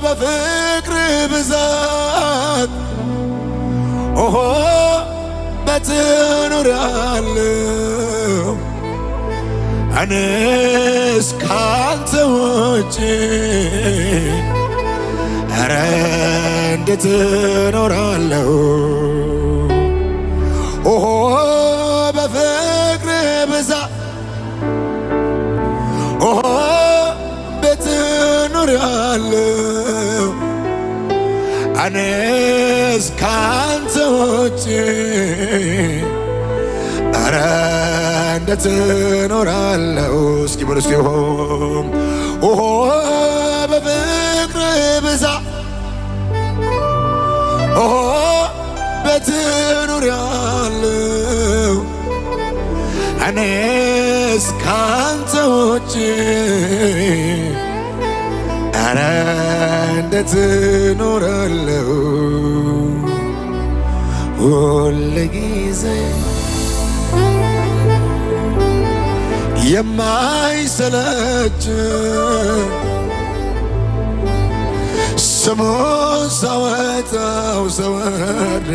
በፍቅር ብዛት በትኖራለሁ እኔስ ካንተ ውጭ ኧረ እንዴት እኖራለሁ በፍቅር ብዛት በትኖራለሁ እኔስ ካንተ ውጭ ኧረ እንዴት እኖራለሁ እስኪ በሉ እስኪ በፍቅር ብዛት በትኖራለሁ እኔስ ካንተ ውጭ ኧረ እንዴት እኖራለሁ ሁልጊዜ የማይሰለች ስሙን ሳወጣው ሳወርድ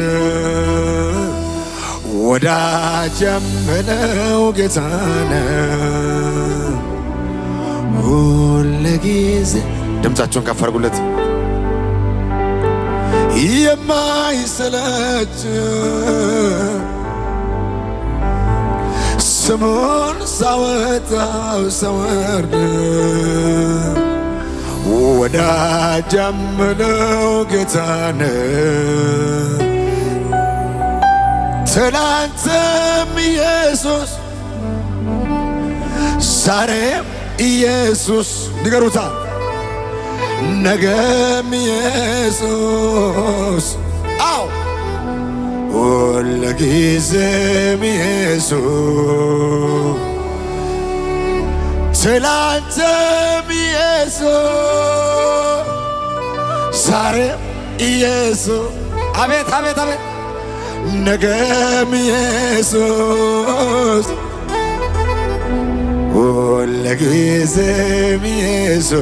ወዳጅ የምለው ጌታ ነው ሁልጊዜ ድምፃቸውን ከፍ አድርጉለት የማይሰለች ስሙን ሳወጣው ሳወርድ ወዳጅ የምለው ጌታ ነው ትላንትም ኢየሱስ ዛሬም ኢየሱስ ንገሩታ ነገም ኢየሱስ አው ሁልጊዜም ኢየሱስ ትላንትም ኢየሱስ ዛሬም ኢየሱስ አቤት አቤት አቤት ነገም ኢየሱስ ሁልጊዜም ኢየሱስ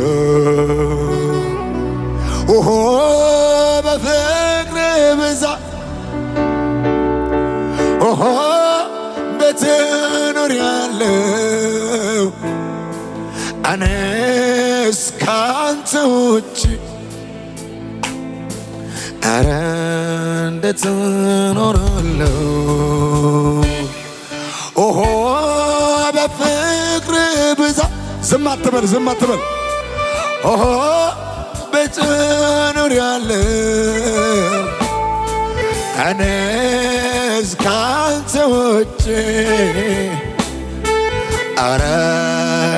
በፍቅር ብዛት በትኖራለሁ እኔስ ካንተ ውጭ ኧረ እንዴት እኖራለሁ በፍቅር ብዛት ዝም አትበል ዝም አትበል በትኖራለሁ እኔስ ካንተ ውጭ ኧረ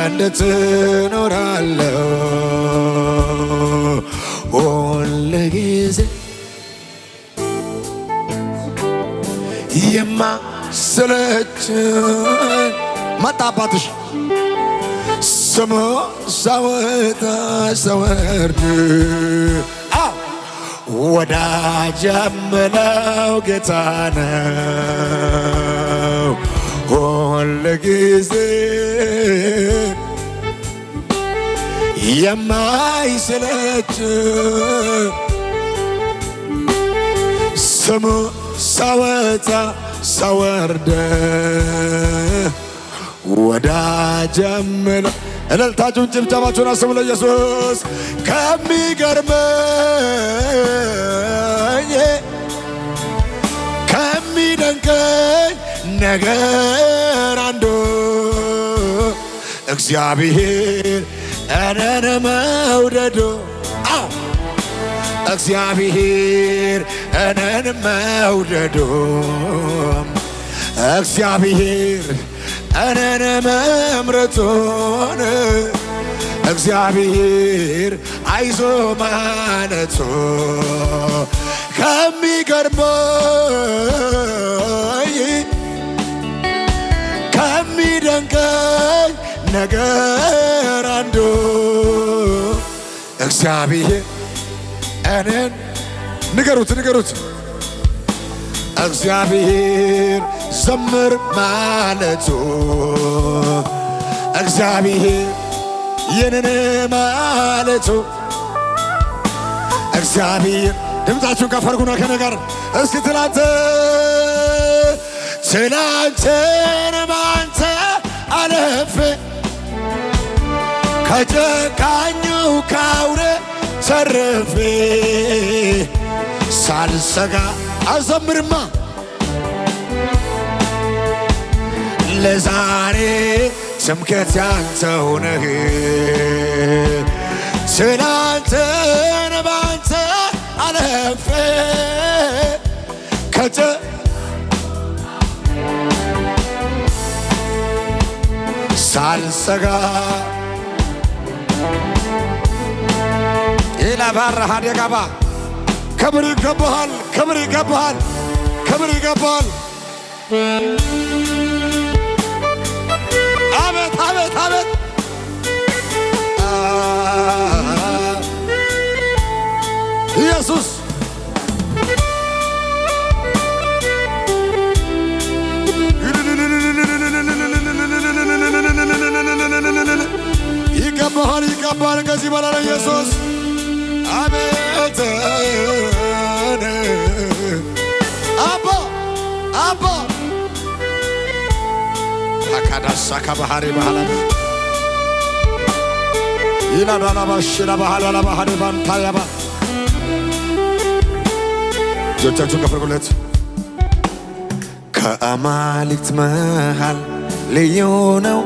እንዴት እኖራለሁ ሁልጊዜ የማይሰለች መጣ አባትሽ ስሙን ሳወጣ ሳወርድ ወዳጅ የምለው ጌታ ነው ሁልጊዜ የማይሰለች ስሙን ሳወጣ ሳወርድ ወዳጅ የምለው እልልታችሁን ጭብጨባችሁን አስቡ ለኢየሱስ ከሚገርመኝ ከሚደንቀኝ ነገር አንዱ እግዚአብሔር እኔን መውደዱ እግዚአብሔር እኔን መውደዱ እግዚአብሔር እኔን መምረጡን እግዚአብሔር አይዞ ማለቱ ከሚገርመኝ ከሚደንቀኝ ነገር አንዱ እግዚአብሔር እኔን ንገሩት ንገሩት እግዚአብሔር ዘምር ማለቱ እግዚአብሔር የኔን ማለቱ እግዚአብሔር ድምፃችሁን ከፍ አድርጉና ከኔ ጋር እስኪ ትላንትን ባንተ አለፌ ከጨካኙ ካውሬ ተርፌ ሳልሰጋ አዘምርማ ለዛሬ ስምከት ያንተው ነህ ትላንትን ባንተ አለፌ ሳልሰጋ ኢላባራ ሀደጋባ ክብር ይገባሃል ክብር ይገባሃል ክብር ይገባሃል አቤት አቤት አቤት ኢየሱስ ይገባሃል ይገባሃል ከዚህ በላይ ኢየሱስ አቤት አባ አባ አካዳሳ ከባህሪ ባህላ ይላዳላባሽላ ባህላ ባህሪ ባንታያባ ጆቻችሁ ከፍርጉለት ከአማልክት መሃል ልዩ ነው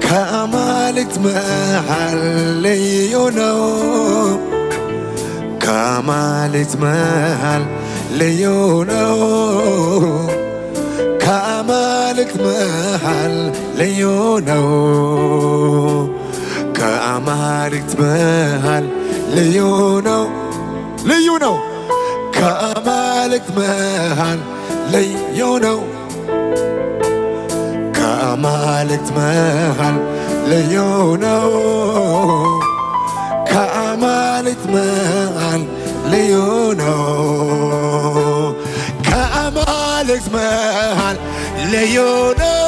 ከአማልክት መሃል ልዩ ነው ከአማልክት መሃል ልዩ ነው ከአማልክት መሃል ልዩ ነው ከአማልክት መሃል ልዩ ነው ልዩ ነው ከአማልክት መሃል ልዩ ነው ከአማልክት መሃል ልዩ ነው ከአማልክት መሃል ልዩ ነው ከአማልክት መሃል ልዩ ነው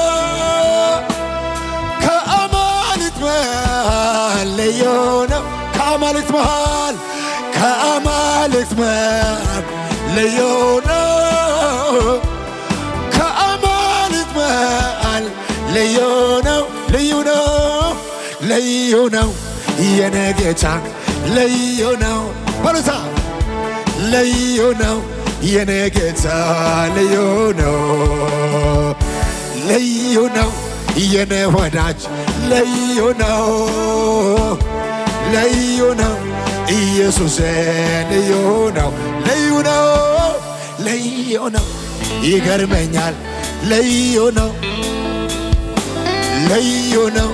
ከአማልክት መሃል ልዩ ነው ከአማልክት መሃል ከአማልክት መሃል ልዩ ነው ከአማልክት መሃል ልዩ ነው ልዩ ነው ልዩ ነው የኔ ጌታ ልዩ ነው በሉታ ልዩ ነው የኔ ጌታ ልዩ ነው ልዩ ነው የኔ ወዳጅ ልዩ ነው ልዩ ነው ኢየሱስ ልዩ ነው ልዩ ነው ልዩ ነው ይገርመኛል ልዩ ነው ልዩ ነው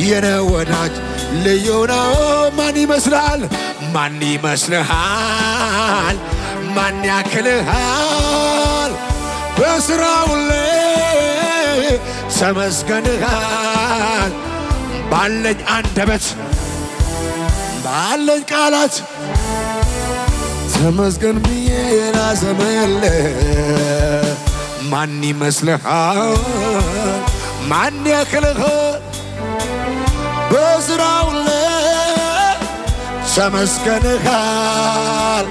የኔ ወዳጅ ልዩ ነው ማን ይመስላል ማን ይመስልሃል ማን ያክልሃል በስራው ላይ ተመስገንሃል ባለኝ አንደበት ባለኝ ቃላት ተመስገን ብዬ ላዘምርልህ ማን ይመስልሃል ማን ያክልሃል በስራው ላይ ተመስገንሃል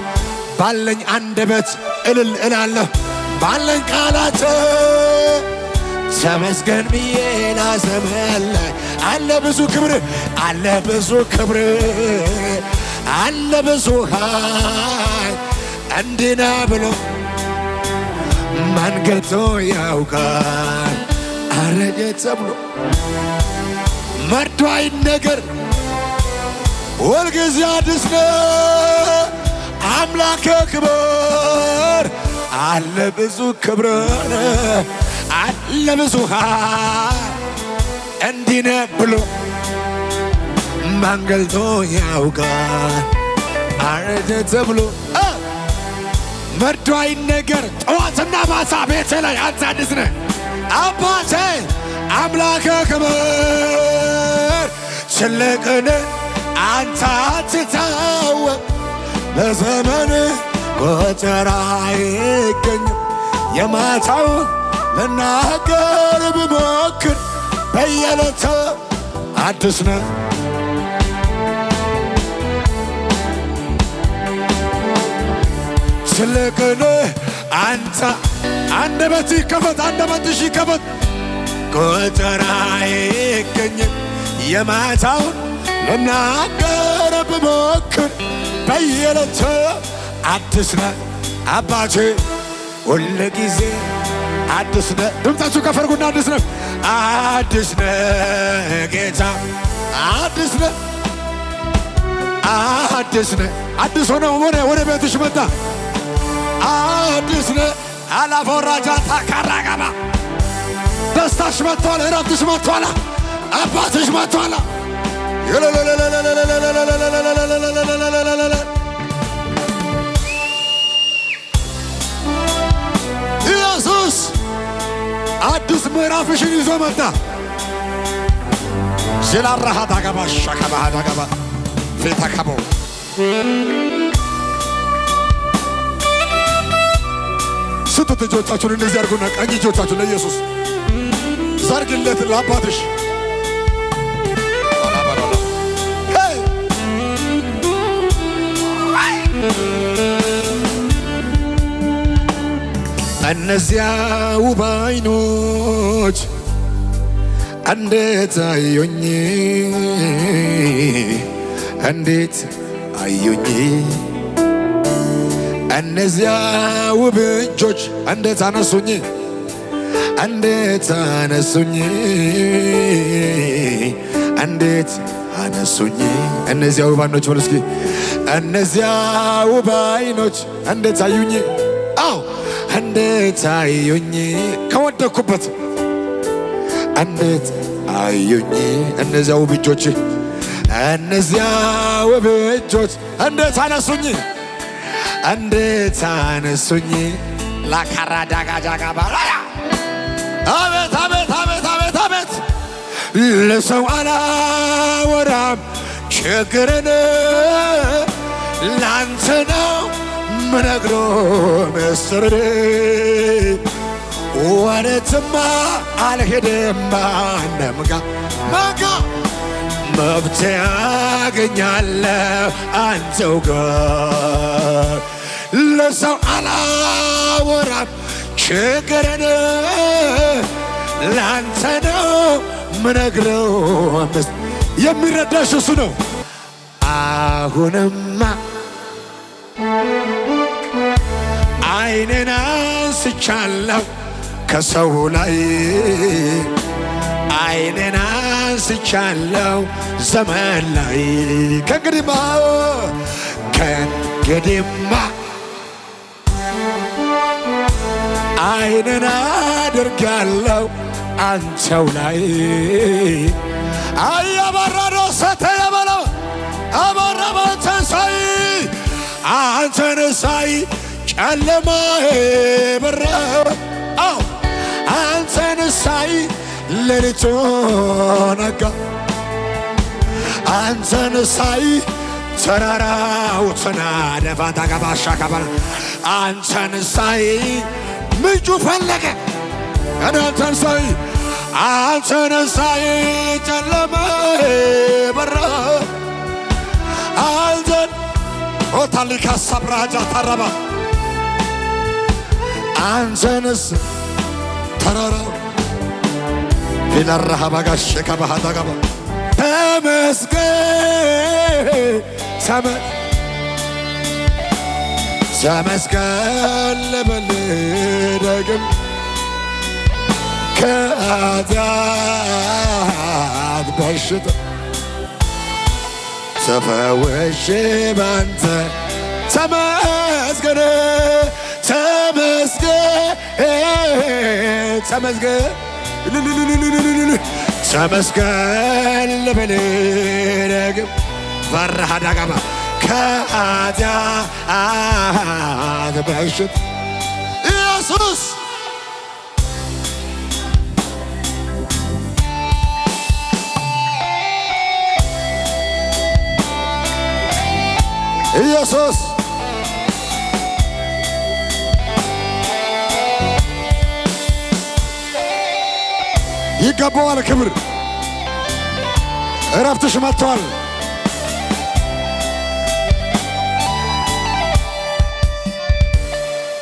ባለኝ አንደበት እልል እላለሁ ባለኝ ቃላት ተመስገን ብዬ ላዘምርልህ አለ ብዙ ክብር አለ ብዙ ክብር አለ ብዙ ኃይል እንዲህ ነው ብሎ ማን ገልጦ ያውቃል አረጀ ተብሎ መርዶ አይነገር ሁልጊዜ አዲስ ነው አምላከ ክብር አለ ብዙ ክብር አለ ብዙ ኃይል እንዲህ ነው ብሎ ማን ገልጦ ያውቃል አረጀ ተብሎ መርዶ አይነገር ጠዋትና ማታ ቤቴ ላይ አንተ አዲስ ነህ አባቴ አምላከ ክብር ትልቅ ነህ አንተ አትታወቅ በዘመን ቁጥር አይገኝም የማታውን ልናገር ብሞክር በየዕለቱ አዲስ ነህ ትልቅ ነህ አንተ አንደበትህ ይከፈት አንደበትሽ ይከፈት ቁጥር አይገኝም የማታውን ልናገር ብሞክር በየዕለቱ አዲስ ነህ አባቴ ሁል ጊዜ አዲስ ነህ ድምፃችሁ ከፍ አድርጉና አዲስ ነህ አዲስ ነህ ጌታ አዲስ ነህ አዲስ ነህ አዲስ ሆነ ወደ ቤትሽ መጣ አዲስ ነህ አላፎራጃታ ካራጋባ ደስታሽ መጥቷል እረፍትሽ መጥቷል አባትሽ መጥቷል ኢየሱስ አዲስ ምዕራፍሽን ይዞ መጣ ዝላራሃት አገባ ሸከባሃት አገባ ፌታከቦ ስጡት እጆቻችሁን እንደዚህ አድርጉና ቀኝ እጆቻችሁን ለኢየሱስ ዘርግለት ለአባትሽ እነዚያ ውብ ዓይኖች እንዴት አዩኝ እንዴት አዩኝ እነዚያ ውብ እጆች እንዴት አነሱኝ እንዴት አነሱኝ እንዴት አነሱኝ እነዚያ ውብ ዓይኖች በሉ እስኪ እነዚያ ውብ ዓይኖች እንዴት አዩኝ አው እንዴት አዩኝ ከወደኩበት እንዴት አዩኝ እነዚያ ውብ እጆች እነዚያ ውብ እጆች እንዴት አነሱኝ እንዴት አነሱኝ ላካራዳጋጃጋ ባላያ አቤት አቤት አቤት አቤት አቤት ለሰው አላወራም ችግርን ላንተ ነው ምነግሮ ምስጢር ወደትማ አልሄድም ማንም ማጋ መብት ያገኛለሁ አንተው ጋር ለሰው አላወራም ችግርን ላንተ ነው ምነግረው የሚረዳሽ እሱ ነው አሁንማ ዓይኔን አንስቻለሁ ከሰው ላይ ዓይኔን አንስቻለሁ ዘመን ላይ ከእንግዲህማ ዓይኔን አድርጋለሁ አንተው ላይ አያበራዶ ሰተ የበለው አበራባንተን ሳይ አንተን ሳይ ጨለማዬ በራ አንተን ሳይ ሌሊቱ ነጋ አንተን ሳይ ተራራው ተናደ ባታጋባሻ ካባል አንተን ሳይ ምንጩ ፈለገ አንተን ሳይ ጨለማዬ በራ አንተን ኦታሊካ ሰብራጃ ተረባ አንተንስ ተራራው ፊላራሃ ባጋሽ ከባሃዳ ጋባ ተመስገን ልበል ደግም ከኃጢአት በሽታ ተፈውሼ ባንተ ተመስገን ልበል ደግም በረሃ ዳጋባ ከኃጢአት በሽታ ኢየሱስ ኢየሱስ ይገባዋል ክብር እረፍትሽ መጥቷል።